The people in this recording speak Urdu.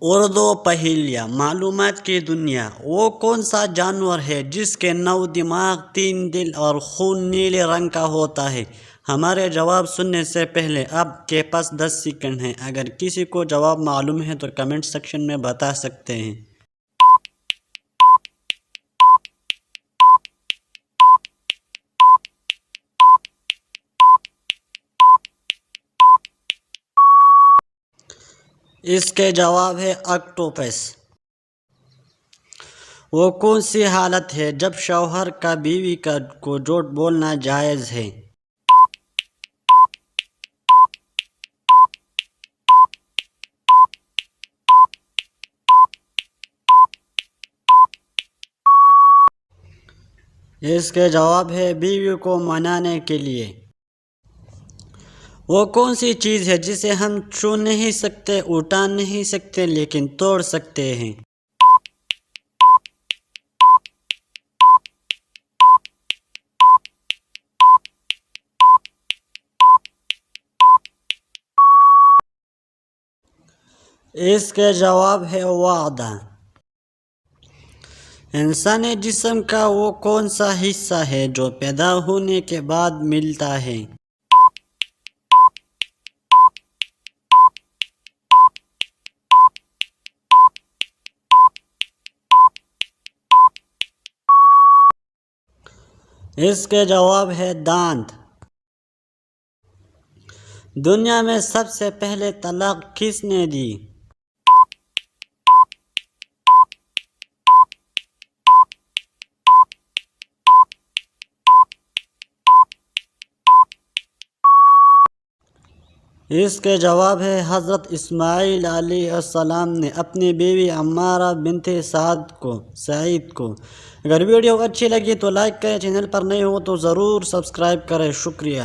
اردو پہیلیاں معلومات کی دنیا۔ وہ کون سا جانور ہے جس کے 9 دماغ، 3 دل اور خون نیلے رنگ کا ہوتا ہے؟ ہمارے جواب سننے سے پہلے آپ کے پاس 10 سیکنڈ ہیں۔ اگر کسی کو جواب معلوم ہے تو کمنٹ سیکشن میں بتا سکتے ہیں۔ اس کے جواب ہے آکٹوپس۔ وہ کون سی حالت ہے جب شوہر کا بیوی کو جھوٹ بولنا جائز ہے؟ اس کے جواب ہے بیوی کو منانے کے لیے۔ وہ کون سی چیز ہے جسے ہم چھو نہیں سکتے، اٹھا نہیں سکتے لیکن توڑ سکتے ہیں؟ اس کے جواب ہے وعدہ۔ انسانی جسم کا وہ کون سا حصہ ہے جو پیدا ہونے کے بعد ملتا ہے؟ اس کے جواب ہے دانت۔ دنیا میں سب سے پہلے طلاق کس نے دی؟ اس کے جواب ہے حضرت اسماعیل علیہ السلام نے اپنی بیوی عمارہ بنت سعید کو۔ اگر ویڈیو اچھی لگی تو لائک کریں، چینل پر نئے ہو تو ضرور سبسکرائب کریں۔ شکریہ۔